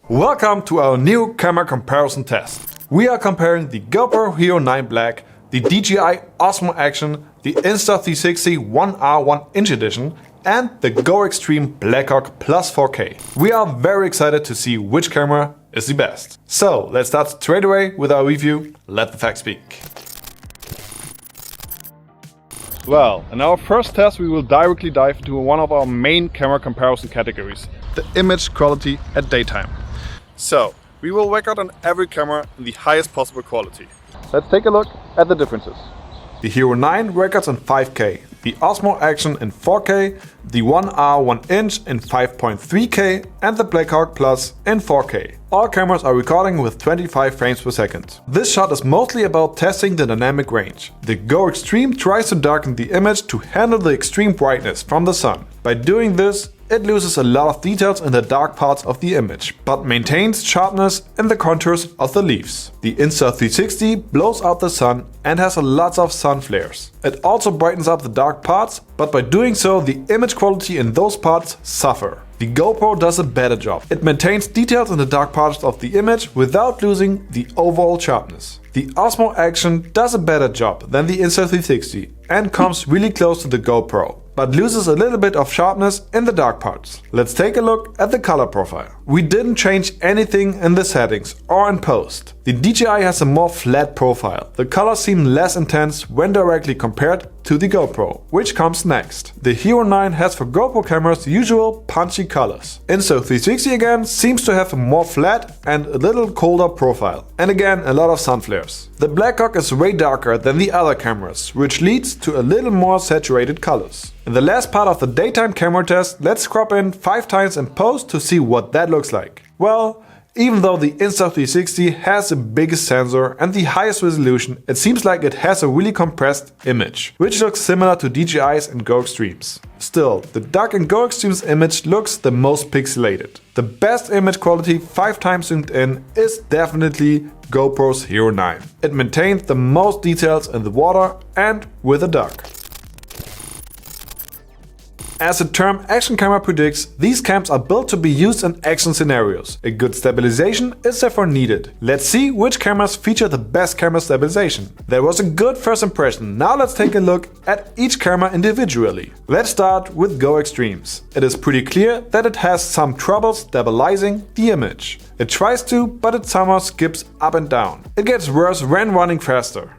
Welcome to our new camera comparison test. We are comparing the GoPro Hero 9 Black, the DJI Osmo Action, the Insta360 1R 1" edition and the GoXtreme Black Hawk Plus 4K. We are very excited to see which camera is the best. So let's start straight away with our review. Let the facts speak. Well, in our first test we will directly dive into one of our main camera comparison categories, the image quality at daytime. So, we will work out on every camera in the highest possible quality. Let's take a look at the differences. The Hero 9 records in 5K, the Osmo Action in 4K, the 1R 1" in 5.3K and the Black Hawk Plus in 4K. All cameras are recording with 25 frames per second. This shot is mostly about testing the dynamic range. The GoXtreme tries to darken the image to handle the extreme brightness from the sun. By doing this, it loses a lot of details in the dark parts of the image, but maintains sharpness in the contours of the leaves. The Insta360 blows out the sun and has lots of sun flares. It also brightens up the dark parts, but by doing so the image quality in those parts suffer. The GoPro does a better job. It maintains details in the dark parts of the image without losing the overall sharpness. The Osmo Action does a better job than the Insta360 and comes really close to the GoPro, but loses a little bit of sharpness in the dark parts. Let's take a look at the color profile. We didn't change anything in the settings or in post. The DJI has a more flat profile. The colors seem less intense when directly compared to the GoPro, which comes next. The Hero 9 has for GoPro cameras the usual punchy colors. Insta360 again seems to have a more flat and a little colder profile, and again a lot of sun flares. The Black Hawk is way darker than the other cameras, which leads to a little more saturated colors. In the last part of the daytime camera test, let's crop in 5 times in post to see what that looks like. Well, even though the Insta360 has the biggest sensor and the highest resolution, it seems like it has a really compressed image, which looks similar to DJI's and GoXtreme's. Still, the Duck and GoXtreme's image looks the most pixelated. The best image quality 5 times zoomed in is definitely GoPro's Hero 9. It maintains the most details in the water and with a duck. As the term action camera predicts, these cams are built to be used in action scenarios. A good stabilization is therefore needed. Let's see which cameras feature the best camera stabilization. That was a good first impression. Now let's take a look at each camera individually. Let's start with GoXtreme's. It is pretty clear that it has some trouble stabilizing the image. It tries to, but it somehow skips up and down. It gets worse when running faster.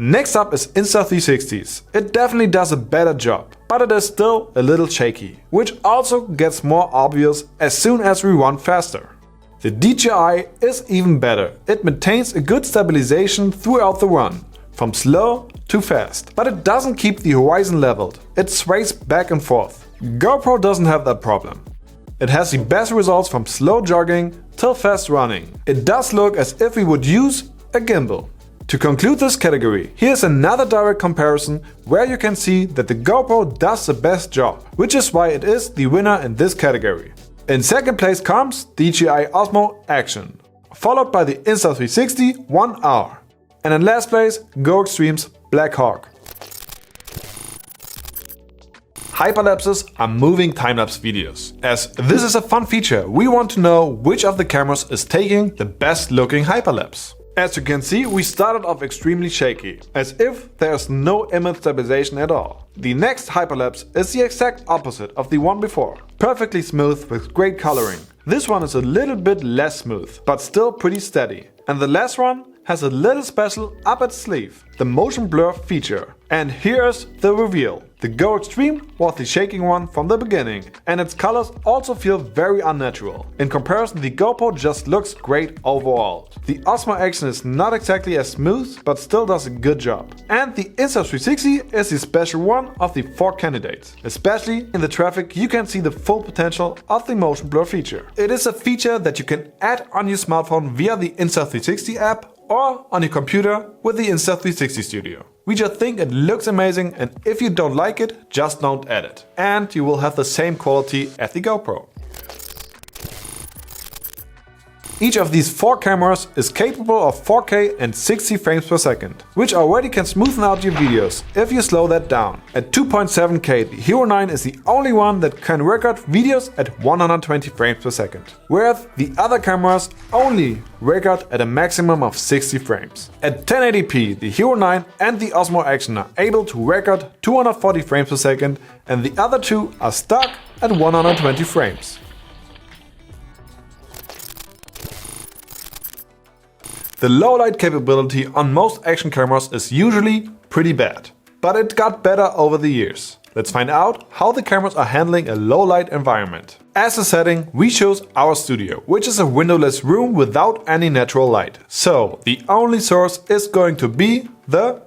Next up is Insta360's. It definitely does a better job, but it is still a little shaky, which also gets more obvious as soon as we run faster. The DJI is even better. It maintains a good stabilization throughout the run, from slow to fast, but it doesn't keep the horizon leveled. It sways back and forth. GoPro doesn't have that problem. It has the best results from slow jogging till fast running. It does look as if we would use a gimbal. To conclude this category, here's another direct comparison where you can see that the GoPro does the best job, which is why it is the winner in this category. In second place comes DJI Osmo Action, followed by the Insta360 1R, and in last place GoXtreme's Black Hawk. Hyperlapses are moving time-lapse videos. As this is a fun feature, we want to know which of the cameras is taking the best looking hyperlapse. As you can see, we started off extremely shaky, as if there's no image stabilization at all. The next hyperlapse is the exact opposite of the one before. Perfectly smooth with great coloring. This one is a little bit less smooth, but still pretty steady. And the last one has a little special up its sleeve, the motion blur feature. And here's the reveal. The GoXtreme was the shaking one from the beginning, and its colors also feel very unnatural. In comparison, the GoPro just looks great overall. The Osmo Action is not exactly as smooth, but still does a good job. And the Insta360 is the special one of the 4 candidates. Especially in the traffic, you can see the full potential of the motion blur feature. It is a feature that you can add on your smartphone via the Insta360 app or on your computer with the Insta360 Studio. We just think it looks amazing, and if you don't like it, just don't add it. And you will have the same quality as the GoPro. Each of these 4 cameras is capable of 4K and 60 frames per second, which already can smoothen out your videos if you slow that down. At 2.7K, the Hero 9 is the only one that can record videos at 120 frames per second, whereas the other cameras only record at a maximum of 60 frames. At 1080p, the Hero 9 and the Osmo Action are able to record 240 frames per second, and the other two are stuck at 120 frames. The low light capability on most action cameras is usually pretty bad, but it got better over the years. Let's find out how the cameras are handling a low light environment. As a setting, we chose our studio, which is a windowless room without any natural light. So the only source is going to be the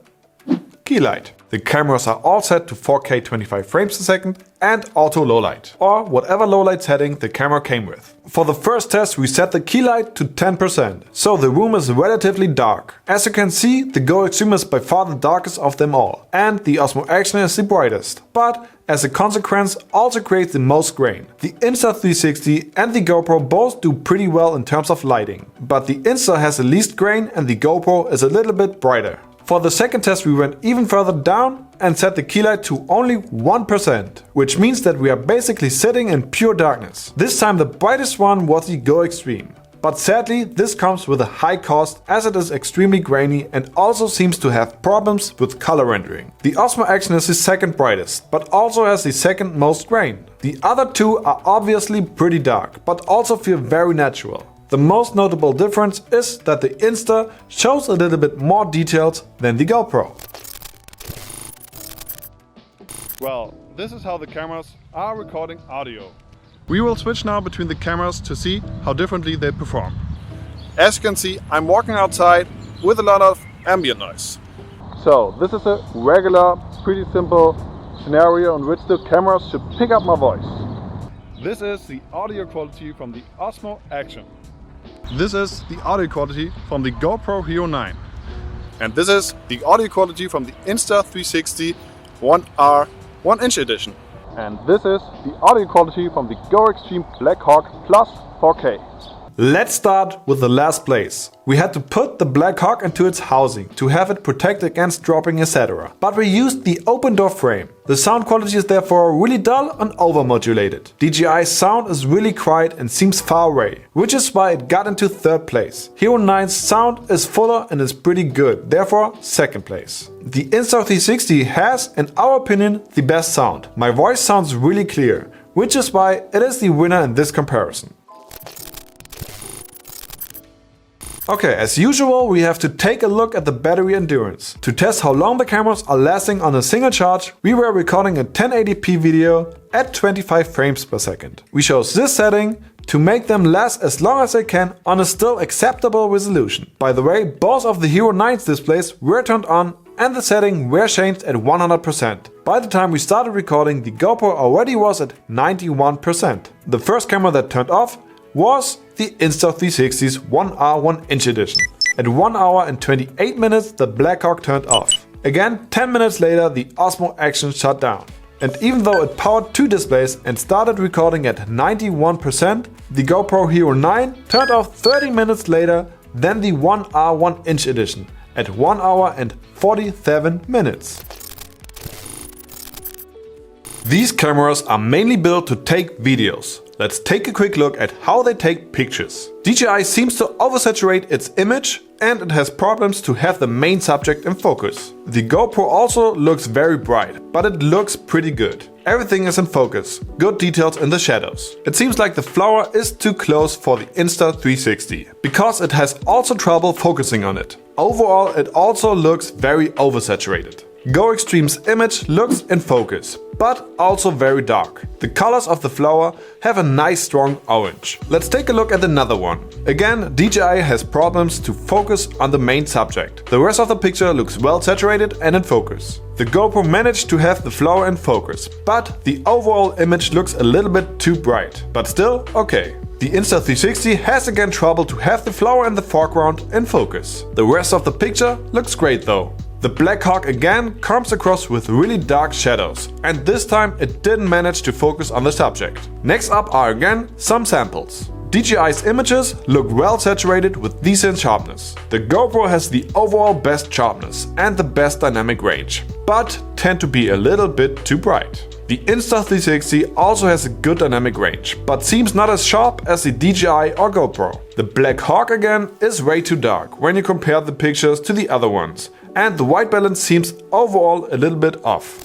key light. The cameras are all set to 4K 25 frames per second and auto low light, or whatever low light setting the camera came with. For the first test we set the key light to 10%, so the room is relatively dark. As you can see, the GoXtreme is by far the darkest of them all, and the Osmo Action is the brightest, but as a consequence also creates the most grain. The Insta360 and the GoPro both do pretty well in terms of lighting, but the Insta has the least grain and the GoPro is a little bit brighter. For the second test we went even further down and set the key light to only 1%, which means that we are basically sitting in pure darkness. This time the brightest one was the GoXtreme. But sadly this comes with a high cost as it is extremely grainy and also seems to have problems with color rendering. The Osmo Action is the second brightest, but also has the second most grain. The other two are obviously pretty dark, but also feel very natural. The most notable difference is that the Insta shows a little bit more details than the GoPro. Well, this is how the cameras are recording audio. We will switch now between the cameras to see how differently they perform. As you can see, I'm walking outside with a lot of ambient noise. So this is a regular, pretty simple scenario in which the cameras should pick up my voice. This is the audio quality from the Osmo Action. This is the audio quality from the GoPro Hero 9. And this is the audio quality from the Insta360 1R 1-inch edition. And this is the audio quality from the GoXtreme Black Hawk Plus 4K. Let's start with the last place. We had to put the Black Hawk into its housing to have it protect against dropping, etc. But we used the open door frame. The sound quality is therefore really dull and overmodulated. DJI's sound is really quiet and seems far away, which is why it got into third place. Hero 9's sound is fuller and is pretty good, therefore second place. The Insta360 has, in our opinion, the best sound. My voice sounds really clear, which is why it is the winner in this comparison. Okay, as usual we have to take a look at the battery endurance. To test how long the cameras are lasting on a single charge, we were recording a 1080p video at 25 frames per second. We chose this setting to make them last as long as they can on a still acceptable resolution. By the way, both of the Hero 9's displays were turned on and the setting were changed at 100%. By the time we started recording, the GoPro already was at 91%. The first camera that turned off was the Insta360's 1R 1-inch edition. At 1 hour and 28 minutes the Black Hawk turned off. Again, 10 minutes later the Osmo Action shut down. And even though it powered 2 displays and started recording at 91%, the GoPro Hero 9 turned off 30 minutes later than the 1R 1-inch edition at 1 hour and 47 minutes. These cameras are mainly built to take videos. Let's take a quick look at how they take pictures. DJI seems to oversaturate its image and it has problems to have the main subject in focus. The GoPro also looks very bright, but it looks pretty good. Everything is in focus, good details in the shadows. It seems like the flower is too close for the Insta360, because it has also trouble focusing on it. Overall, it also looks very oversaturated. GoXtreme's image looks in focus, but also very dark. The colors of the flower have a nice strong orange. Let's take a look at another one. Again, DJI has problems to focus on the main subject. The rest of the picture looks well saturated and in focus. The GoPro managed to have the flower in focus, but the overall image looks a little bit too bright. But still, okay. The Insta360 has again trouble to have the flower in the foreground in focus. The rest of the picture looks great though. The Black Hawk again comes across with really dark shadows, and this time it didn't manage to focus on the subject. Next up are again some samples. DJI's images look well saturated with decent sharpness. The GoPro has the overall best sharpness and the best dynamic range, but tend to be a little bit too bright. The Insta360 also has a good dynamic range, but seems not as sharp as the DJI or GoPro. The Black Hawk again is way too dark when you compare the pictures to the other ones, and the white balance seems overall a little bit off.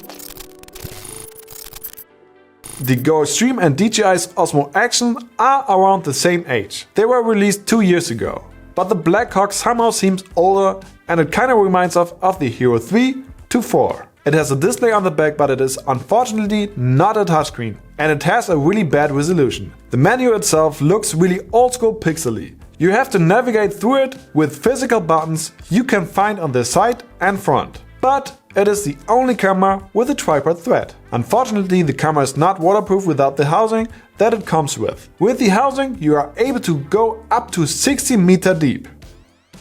The GoXtreme and DJI's Osmo Action are around the same age. They were released 2 years ago. But the Black Hawk somehow seems older, and it kinda reminds us of the Hero 3 to 4. It has a display on the back, but it is unfortunately not a touchscreen, and it has a really bad resolution. The menu itself looks really old school pixely. You have to navigate through it with physical buttons you can find on the side and front. But it is the only camera with a tripod thread. Unfortunately, the camera is not waterproof without the housing that it comes with. With the housing, you are able to go up to 60 meters deep.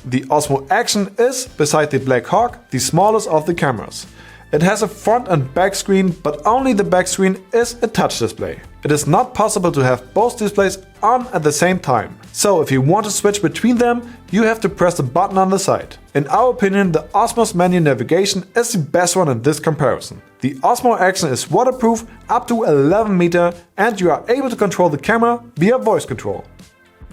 The Osmo Action is, beside the Black Hawk, the smallest of the cameras. It has a front and back screen, but only the back screen is a touch display. It is not possible to have both displays on at the same time. So if you want to switch between them, you have to press the button on the side. In our opinion, the Osmo's menu navigation is the best one in this comparison. The Osmo Action is waterproof up to 11 meters, and you are able to control the camera via voice control.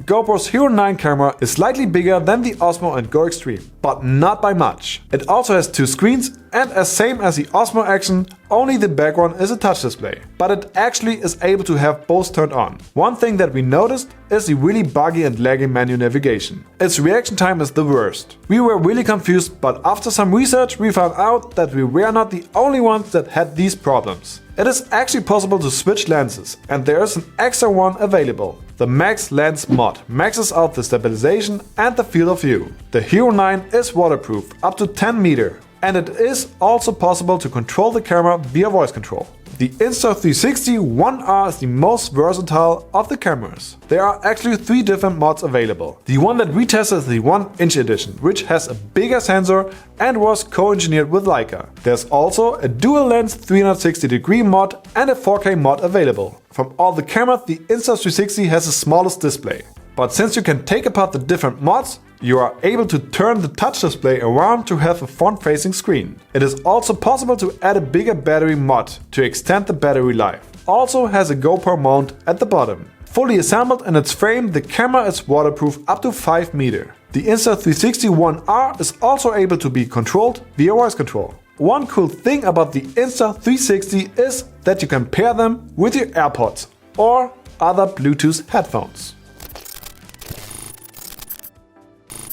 GoPro's Hero 9 camera is slightly bigger than the Osmo and GoXtreme, but not by much. It also has 2 screens, and as same as the Osmo Action, only the back one is a touch display. But it actually is able to have both turned on. One thing that we noticed is the really buggy and laggy menu navigation. Its reaction time is the worst. We were really confused, but after some research we found out that we were not the only ones that had these problems. It is actually possible to switch lenses, and there is an extra one available. The Max Lens mod maxes out the stabilization and the field of view. The Hero 9 is waterproof up to 10 meters, and it is also possible to control the camera via voice control. The Insta360 1R is the most versatile of the cameras. There are actually 3 different mods available. The one that we tested is the 1-inch edition, which has a bigger sensor and was co-engineered with Leica. There's also a dual lens 360-degree mod and a 4K mod available. From all the cameras, the Insta360 has the smallest display. But since you can take apart the different mods, you are able to turn the touch display around to have a front-facing screen. It is also possible to add a bigger battery mod to extend the battery life. Also has a GoPro mount at the bottom. Fully assembled in its frame, the camera is waterproof up to 5 meters. The Insta360 1R is also able to be controlled via voice control. One cool thing about the Insta360 is that you can pair them with your AirPods or other Bluetooth headphones.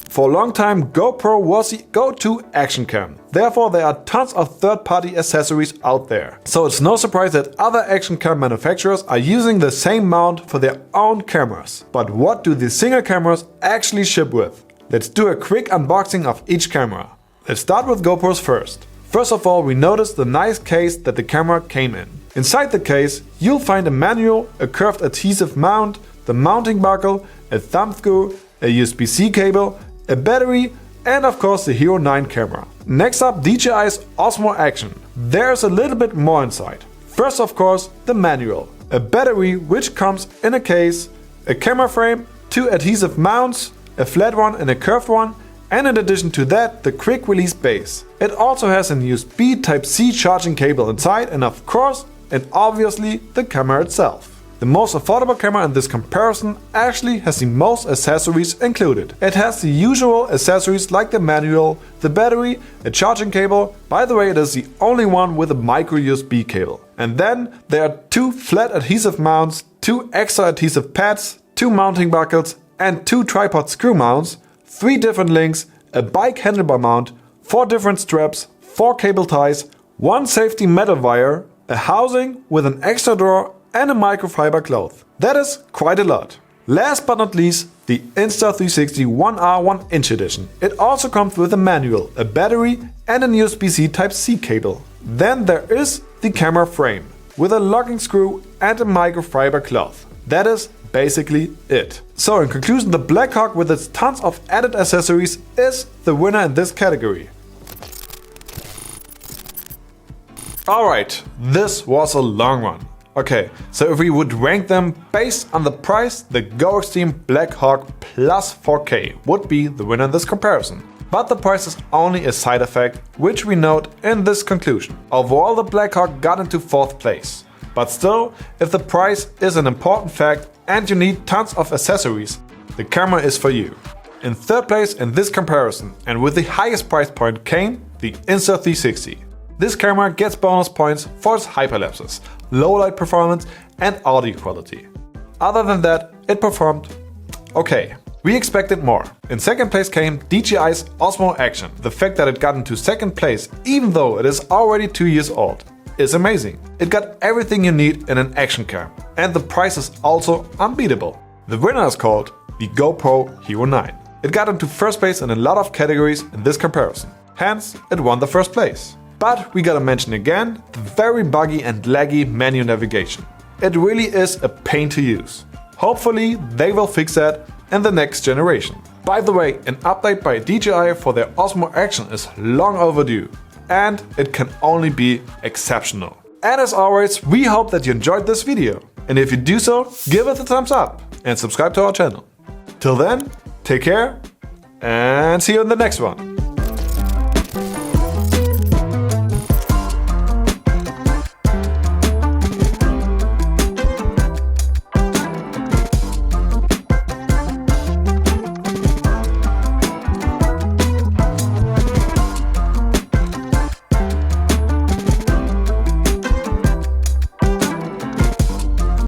For a long time, GoPro was the go-to action cam. Therefore, there are tons of third-party accessories out there. So it's no surprise that other action cam manufacturers are using the same mount for their own cameras. But what do the single cameras actually ship with? Let's do a quick unboxing of each camera. Let's start with GoPros first. First of all, we notice the nice case that the camera came in. Inside the case, you'll find a manual, a curved adhesive mount, the mounting buckle, a thumb screw, a USB-C cable, a battery, and of course the Hero 9 camera. Next up, DJI's Osmo Action. There's a little bit more inside. First, of course, the manual. A battery which comes in a case, a camera frame, 2 adhesive mounts, a flat one and a curved one, and in addition to that, the quick release base. It also has an USB Type-C charging cable inside, and of course, and obviously, the camera itself. The most affordable camera in this comparison actually has the most accessories included. It has the usual accessories like the manual, the battery, a charging cable. By the way, it is the only one with a micro USB cable. And then there are 2 flat adhesive mounts, 2 extra adhesive pads, 2 mounting buckles, and 2 tripod screw mounts, 3 different links, a bike handlebar mount, 4 different straps, 4 cable ties, 1 safety metal wire, a housing with an extra drawer, and a microfiber cloth. That is quite a lot. Last but not least, the Insta360 1R 1-inch edition. It also comes with a manual, a battery, and an USB-C Type-C cable. Then there is the camera frame with a locking screw and a microfiber cloth. That is basically it. So in conclusion, the Black Hawk with its tons of added accessories is the winner in this category. Alright, this was a long one. Okay, so if we would rank them based on the price, the GoXtreme Black Hawk Plus 4K would be the winner in this comparison. But the price is only a side effect, which we note in this conclusion. Overall, the Black Hawk got into 4th place. But still, if the price is an important fact and you need tons of accessories, the camera is for you. In 3rd place in this comparison and with the highest price point came the Insta360. This camera gets bonus points for its hyperlapses, low light performance and audio quality. Other than that, it performed okay. We expected more. In 2nd place came DJI's Osmo Action. The fact that it got into 2nd place, even though it is already 2 years old, is amazing. It got everything you need in an action cam, and the price is also unbeatable. The winner is called the GoPro Hero 9. It got into 1st place in a lot of categories in this comparison. Hence, it won the 1st place. But we gotta mention again the very buggy and laggy menu navigation. It really is a pain to use. Hopefully they will fix that in the next generation. By the way, an update by DJI for their Osmo Action is long overdue, and it can only be exceptional. And as always, we hope that you enjoyed this video. And if you do so, give it a thumbs up and subscribe to our channel. Till then, take care and see you in the next one.